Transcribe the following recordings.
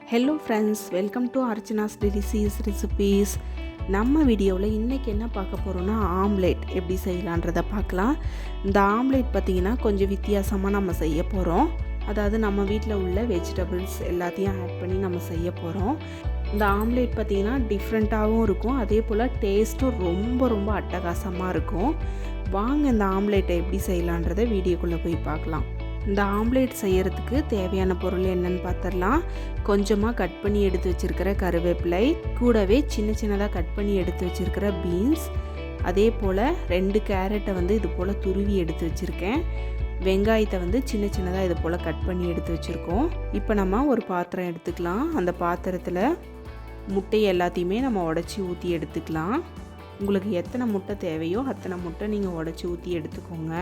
Hello friends, welcome to Archana's delicious recipes. நம்ம வீடியோவில் இன்றைக்கி என்ன பார்க்க போகிறோன்னா ஆம்லேட் எப்படி செய்யலான்றதை பார்க்கலாம். இந்த ஆம்லேட் பார்த்திங்கன்னா கொஞ்சம் வித்தியாசமாக நம்ம செய்ய போகிறோம். அதாவது நம்ம வீட்டில் உள்ள வெஜிடபிள்ஸ் எல்லாத்தையும் ஆட் பண்ணி நம்ம செய்ய போகிறோம். இந்த ஆம்லேட் பார்த்திங்கன்னா டிஃப்ரெண்ட்டாகவும் இருக்கும், அதே போல் டேஸ்ட்டும் ரொம்ப ரொம்ப அட்டகாசமாக இருக்கும். வாங்க இந்த ஆம்லேட்டை எப்படி செய்யலான்றதை வீடியோக்குள்ளே போய் பார்க்கலாம். இந்த ஆம்லேட் செய்கிறதுக்கு தேவையான பொருள் என்னென்னு பார்த்துடலாம். கொஞ்சமாக கட் பண்ணி எடுத்து வச்சுருக்கிற கருவேப்பிலை, கூடவே சின்ன சின்னதாக கட் பண்ணி எடுத்து வச்சுருக்கிற பீன்ஸ், அதே போல் 2 கேரட்டை இது போல் துருவி எடுத்து வச்சுருக்கேன். வெங்காயத்தை சின்ன சின்னதாக இது போல் கட் பண்ணி எடுத்து வச்சுருக்கோம். இப்போ நம்ம ஒரு பாத்திரம் எடுத்துக்கலாம். அந்த பாத்திரத்தில் முட்டை எல்லாத்தையுமே நம்ம உடச்சி ஊற்றி எடுத்துக்கலாம். உங்களுக்கு எத்தனை முட்டை தேவையோ அத்தனை முட்டை நீங்கள் உடச்சி ஊற்றி எடுத்துக்கோங்க.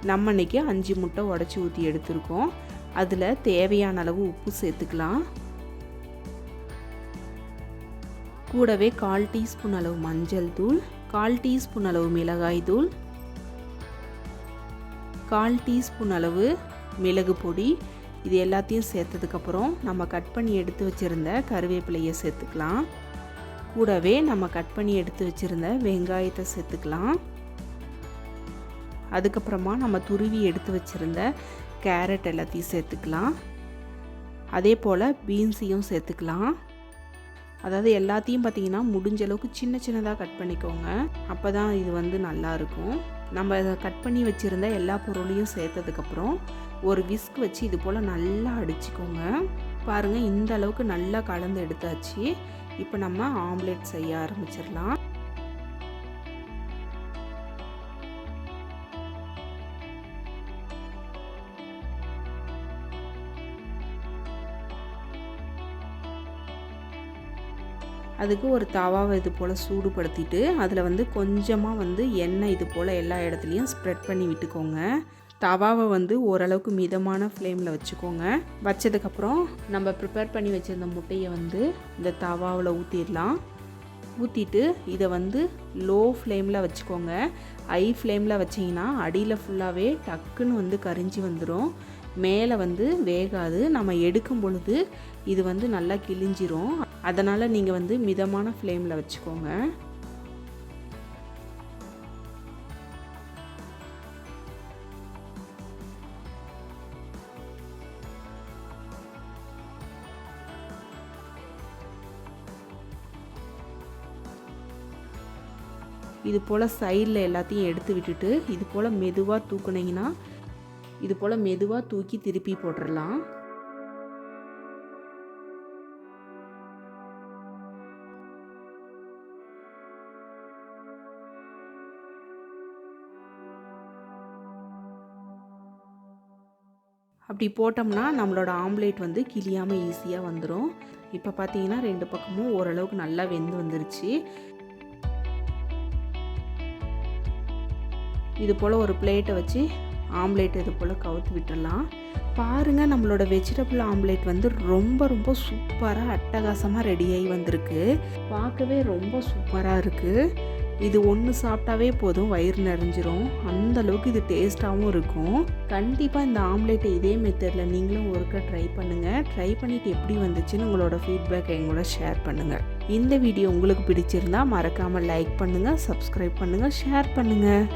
நம்ம இன்றைக்கி 5 முட்டை உடச்சி ஊற்றி எடுத்துருக்கோம். அதில் தேவையான அளவு உப்பு சேர்த்துக்கலாம். கூடவே 1/4 டீஸ்பூன் அளவு மஞ்சள் தூள், 1/4 டீஸ்பூன் அளவு மிளகாய் தூள், 1/4 டீஸ்பூன் அளவு மிளகு பொடி. இது எல்லாத்தையும் சேர்த்ததுக்கப்புறம் நம்ம கட் பண்ணி எடுத்து வச்சுருந்த கருவேப்பிலையை சேர்த்துக்கலாம். கூடவே நம்ம கட் பண்ணி எடுத்து வச்சுருந்த வெங்காயத்தை சேர்த்துக்கலாம். அதுக்கப்புறமா நம்ம துருவி எடுத்து வச்சுருந்த கேரட் எல்லாத்தையும் சேர்த்துக்கலாம். அதே போல் பீன்ஸையும் சேர்த்துக்கலாம். அதாவது எல்லாத்தையும் பார்த்திங்கன்னா முடிஞ்ச அளவுக்கு சின்ன சின்னதாக கட் பண்ணிக்கோங்க. அப்போ தான் இது நல்லாயிருக்கும். நம்ம கட் பண்ணி வச்சுருந்த எல்லா பொருளையும் சேர்த்ததுக்கப்புறம் ஒரு விஸ்க் வச்சு இது போல் நல்லா அடிச்சுக்கோங்க. பாருங்கள், இந்த அளவுக்கு நல்லா கலந்து எடுத்தாச்சு. இப்போ நம்ம ஆம்லேட் செய்ய ஆரம்பிச்சிடலாம். அதுக்கு ஒரு தவாவை இது போல் சூடுபடுத்திட்டு அதில் கொஞ்சமாக எண்ணெய் இது போல் எல்லா இடத்துலையும் ஸ்ப்ரெட் பண்ணி விட்டுக்கோங்க. தவாவை ஓரளவுக்கு மிதமான ஃப்ளேமில் வச்சுக்கோங்க. வச்சதுக்கப்புறம் நம்ம ப்ரிப்பேர் பண்ணி வச்சுருந்த முட்டையை இந்த தவாவில் ஊற்றிடலாம். ஊற்றிட்டு இதை லோ ஃப்ளேமில் வச்சுக்கோங்க. ஹை ஃப்ளேமில் வச்சிங்கன்னா அடியில் ஃபுல்லாகவே டக்குன்னு கரிஞ்சி வந்துடும். மேலே வேகாது. நம்ம எடுக்கும் பொழுது இது நல்லா கிழிஞ்சிரும். அதனால் நீங்கள் மிதமான ஃப்ளேமில் வச்சுக்கோங்க. இது போல் சைடில் எல்லாத்தையும் எடுத்து விட்டுட்டு இது போல் மெதுவாக தூக்குனீங்கன்னா இது போல் மெதுவாக தூக்கி திருப்பி போட்டுடலாம். அப்படி போட்டோம்னா நம்மளோட ஆம்லேட் கிழியாமல் ஈஸியாக வந்துடும். இப்போ பார்த்தீங்கன்னா 2 பக்கமும் ஓரளவுக்கு நல்லா வெந்து வந்துருச்சு. இது போல் ஒரு பிளேட்டை வச்சு ஆம்லேட் இது போல் கவுத்து விட்டுடலாம். பாருங்கள், நம்மளோட வெஜிடபிள் ஆம்லேட் ரொம்ப ரொம்ப சூப்பராக அட்டகாசமாக ரெடியாகி வந்திருக்கு. பார்க்கவே ரொம்ப சூப்பராக இருக்குது. இது ஒன்று சாப்பிட்டாவே போதும், வயிறு நிறைஞ்சிரும். அந்தளவுக்கு இது டேஸ்ட்டாகவும் இருக்கும். கண்டிப்பாக இந்த ஆம்லேட்டை இதே மெத்தடில் நீங்களும் ஒருக்கா ட்ரை பண்ணுங்கள். ட்ரை பண்ணிவிட்டு எப்படி வந்துச்சுன்னு உங்களோட ஃபீட்பேக் எங்களோட ஷேர் பண்ணுங்கள். இந்த வீடியோ உங்களுக்கு பிடிச்சிருந்தா மறக்காமல் லைக் பண்ணுங்கள், சப்ஸ்கிரைப் பண்ணுங்கள், ஷேர் பண்ணுங்கள்.